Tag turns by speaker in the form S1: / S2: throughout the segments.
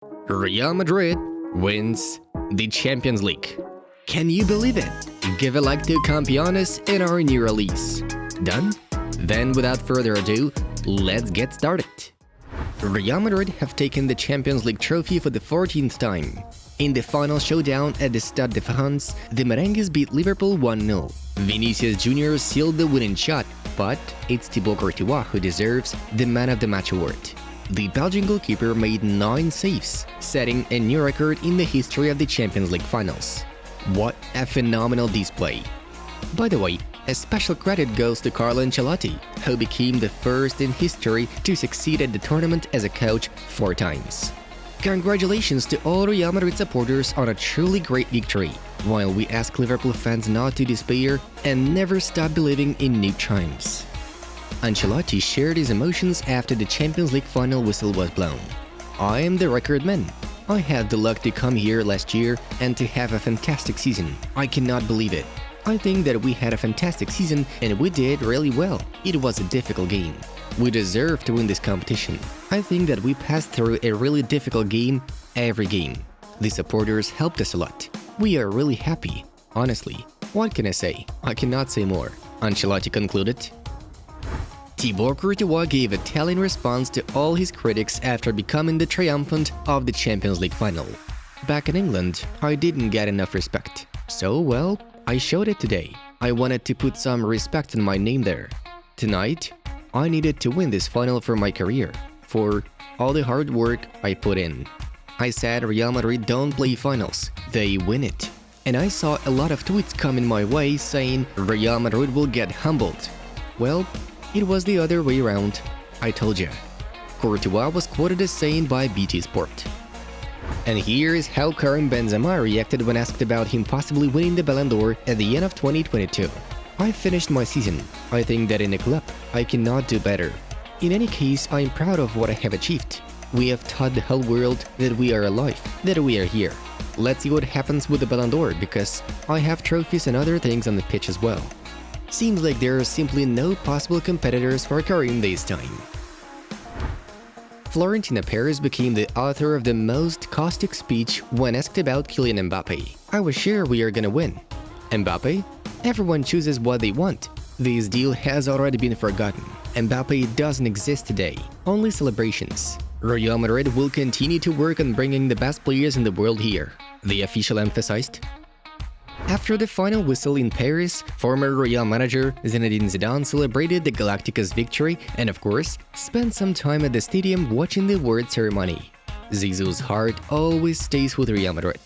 S1: Real Madrid wins the Champions League. Can you believe it? Give a like to Campeones in our new release. Done? Then without further ado, let's get started. Real Madrid have taken the Champions League trophy for the 14th time. In the final showdown at the Stade de France, the Merengues beat Liverpool 1-0. Vinicius Junior sealed the winning shot, but it's Thibaut Courtois who deserves the Man of the Match award. The Belgian goalkeeper made 9 saves, setting a new record in the history of the Champions League finals. What a phenomenal display! By the way, a special credit goes to Carlo Ancelotti, who became the first in history to succeed at the tournament as a coach 4 times. Congratulations to all Real Madrid supporters on a truly great victory, while we ask Liverpool fans not to despair and never stop believing in new triumphs. Ancelotti shared his emotions after the Champions League final whistle was blown. "I am the record man. I had the luck to come here last year and to have a fantastic season. I cannot believe it. I think that we had a fantastic season and we did really well. It was a difficult game. We deserve to win this competition. I think that we passed through a really difficult game every game. The supporters helped us a lot. We are really happy. Honestly, what can I say? I cannot say more," Ancelotti concluded. Thibaut Courtois gave a telling response to all his critics after becoming the triumphant of the Champions League final. "Back in England, I didn't get enough respect. So, well, I showed it today. I wanted to put some respect on my name there. Tonight, I needed to win this final for my career, for all the hard work I put in. I said Real Madrid don't play finals, they win it. And I saw a lot of tweets coming my way saying Real Madrid will get humbled. Well, it was the other way around. I told ya." Courtois was quoted as saying by BT Sport. And here is how Karim Benzema reacted when asked about him possibly winning the Ballon d'Or at the end of 2022. "I finished my season. I think that in a club, I cannot do better. In any case, I am proud of what I have achieved. We have taught the whole world that we are alive, that we are here. Let's see what happens with the Ballon d'Or because I have trophies and other things on the pitch as well." Seems like there are simply no possible competitors for Karim this time. Florentina Perez became the author of the most caustic speech when asked about Kylian Mbappe. "I was sure we are gonna win. Mbappe? Everyone chooses what they want. This deal has already been forgotten. Mbappe doesn't exist today. Only celebrations. Real Madrid will continue to work on bringing the best players in the world here," the official emphasized. After the final whistle in Paris, former Real manager Zinedine Zidane celebrated the Galacticos' victory and, of course, spent some time at the stadium watching the award ceremony. Zizou's heart always stays with Real Madrid.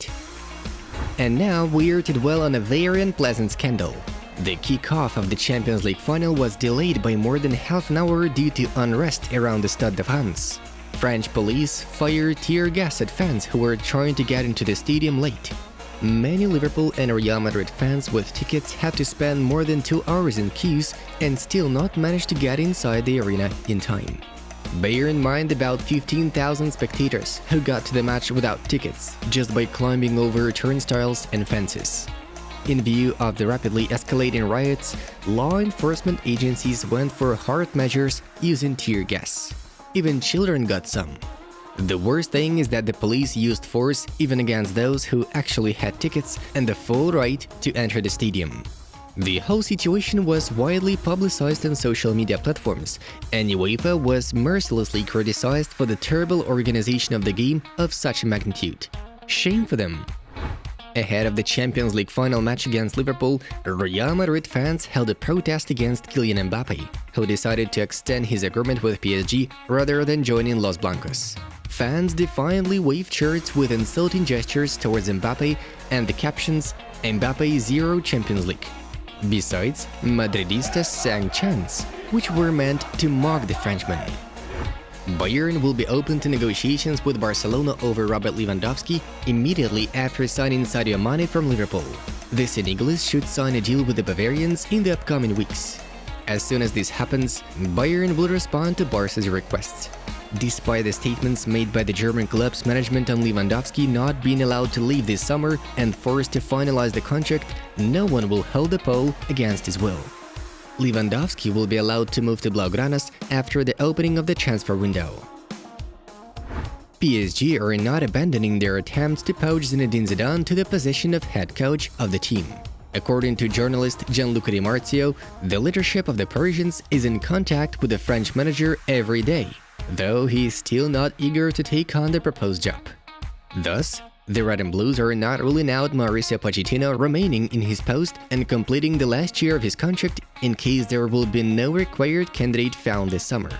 S1: And now we're to dwell on a very unpleasant scandal. The kick-off of the Champions League final was delayed by more than half an hour due to unrest around the Stade de France. French police fired tear gas at fans who were trying to get into the stadium late. Many Liverpool and Real Madrid fans with tickets had to spend more than 2 hours in queues and still not managed to get inside the arena in time. Bear in mind about 15,000 spectators who got to the match without tickets, just by climbing over turnstiles and fences. In view of the rapidly escalating riots, law enforcement agencies went for hard measures using tear gas. Even children got some. The worst thing is that the police used force even against those who actually had tickets and the full right to enter the stadium. The whole situation was widely publicized on social media platforms, and UEFA was mercilessly criticized for the terrible organization of the game of such magnitude. Shame for them. Ahead of the Champions League final match against Liverpool, Real Madrid fans held a protest against Kylian Mbappe, who decided to extend his agreement with PSG rather than joining Los Blancos. Fans defiantly waved shirts with insulting gestures towards Mbappe and the captions, "Mbappe 0 Champions League." Besides, Madridistas sang chants, which were meant to mock the Frenchman. Bayern will be open to negotiations with Barcelona over Robert Lewandowski immediately after signing Sadio Mane from Liverpool. The Senegalese should sign a deal with the Bavarians in the upcoming weeks. As soon as this happens, Bayern will respond to Barca's requests. Despite the statements made by the German club's management on Lewandowski not being allowed to leave this summer and forced to finalize the contract, no one will hold the pole against his will. Lewandowski will be allowed to move to Blaugranas after the opening of the transfer window. PSG are not abandoning their attempts to poach Zinedine Zidane to the position of head coach of the team. According to journalist Gianluca Di Marzio, the leadership of the Parisians is in contact with the French manager every day, though he is still not eager to take on the proposed job. Thus, the Red and Blues are not ruling out Mauricio Pochettino remaining in his post and completing the last year of his contract in case there will be no required candidate found this summer.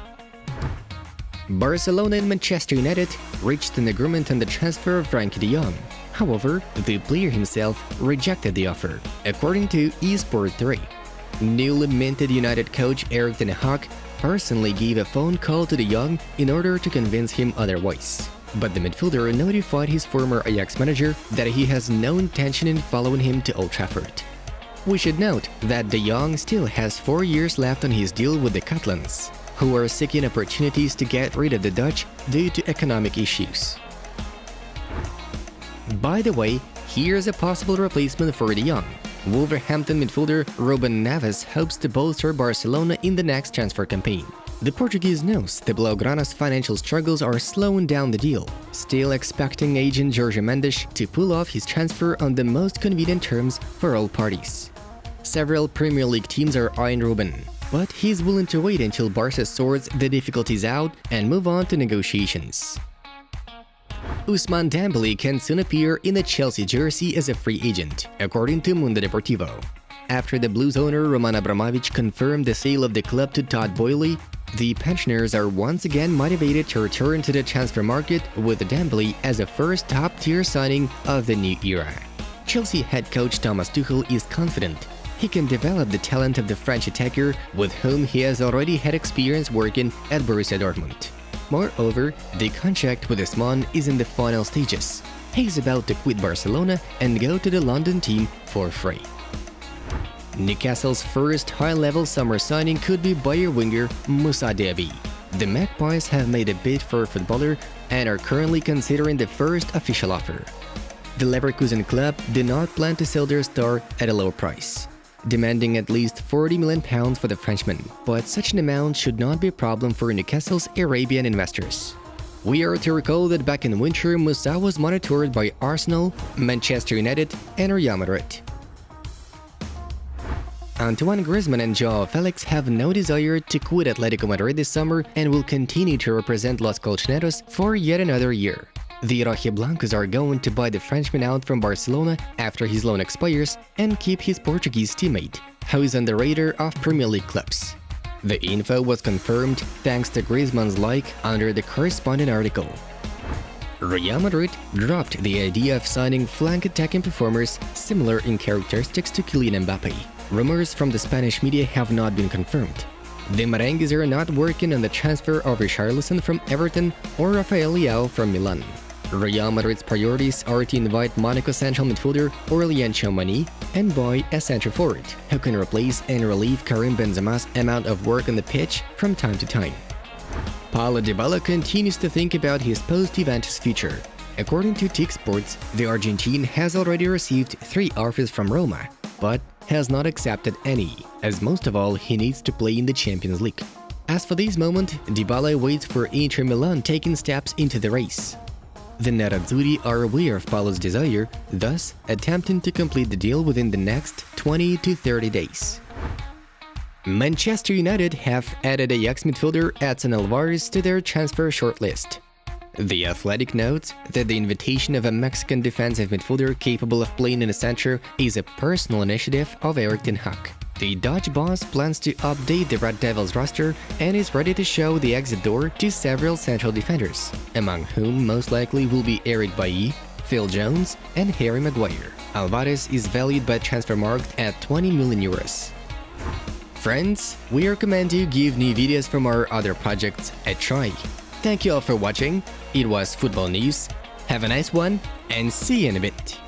S1: Barcelona and Manchester United reached an agreement on the transfer of Frenkie de Jong. However, the player himself rejected the offer, according to eSport 3. Newly minted United coach Erik ten Hag personally gave a phone call to de Jong in order to convince him otherwise. But the midfielder notified his former Ajax manager that he has no intention in following him to Old Trafford. We should note that de Jong still has 4 years left on his deal with the Catalans, who are seeking opportunities to get rid of the Dutch due to economic issues. By the way, here's a possible replacement for de Jong. Wolverhampton midfielder Ruben Neves hopes to bolster Barcelona in the next transfer campaign. The Portuguese knows the Blaugrana's financial struggles are slowing down the deal, still expecting agent Jorge Mendes to pull off his transfer on the most convenient terms for all parties. Several Premier League teams are eyeing Ruben, but he's willing to wait until Barca sorts the difficulties out and move on to negotiations. Ousmane Dembélé can soon appear in the Chelsea jersey as a free agent, according to Mundo Deportivo. After the Blues owner Roman Abramovich confirmed the sale of the club to Todd Boehly, the pensioners are once again motivated to return to the transfer market with Dembélé as the first top-tier signing of the new era. Chelsea head coach Thomas Tuchel is confident he can develop the talent of the French attacker, with whom he has already had experience working at Borussia Dortmund. Moreover, the contract with Ousmane is in the final stages. He's about to quit Barcelona and go to the London team for free. Newcastle's first high-level summer signing could be Bayer winger Moussa Diaby. The Magpies have made a bid for a footballer and are currently considering the first official offer. The Leverkusen club did not plan to sell their star at a low price, demanding at least £40 million for the Frenchman, but such an amount should not be a problem for Newcastle's Arabian investors. We are to recall that back in winter, Moussa was monitored by Arsenal, Manchester United, and Real Madrid. Antoine Griezmann and Joao Felix have no desire to quit Atletico Madrid this summer and will continue to represent Los Colchoneros for yet another year. The Rojiblancos are going to buy the Frenchman out from Barcelona after his loan expires and keep his Portuguese teammate, who is on the radar of Premier League clubs. The info was confirmed thanks to Griezmann's like under the corresponding article. Real Madrid dropped the idea of signing flank attacking performers similar in characteristics to Kylian Mbappe. Rumors from the Spanish media have not been confirmed. The Merengues are not working on the transfer of Richarlison from Everton or Rafael Leao from Milan. Real Madrid's priorities are to invite Monaco central midfielder Aurélien Tchouameni and buy a centre forward who can replace and relieve Karim Benzema's amount of work on the pitch from time to time. Paulo Dybala continues to think about his post-Juventus future. According to TIC Sports, the Argentine has already received 3 offers from Roma, but has not accepted any, as most of all he needs to play in the Champions League. As for this moment, Dybala waits for Inter Milan taking steps into the race. The Nerazzurri are aware of Paulo's desire, thus attempting to complete the deal within the next 20 to 30 days. Manchester United have added Ajax midfielder Edson Alvarez to their transfer shortlist. The Athletic notes that the invitation of a Mexican defensive midfielder capable of playing in the center is a personal initiative of Erik ten Hag. The Dutch boss plans to update the Red Devils roster and is ready to show the exit door to several central defenders, among whom most likely will be Eric Bailly, Phil Jones, and Harry Maguire. Alvarez is valued by Transfermarkt at €20 million. Friends, we recommend you give new videos from our other projects a try. Thank you all for watching. It was Football News. Have a nice one, and see you in a bit.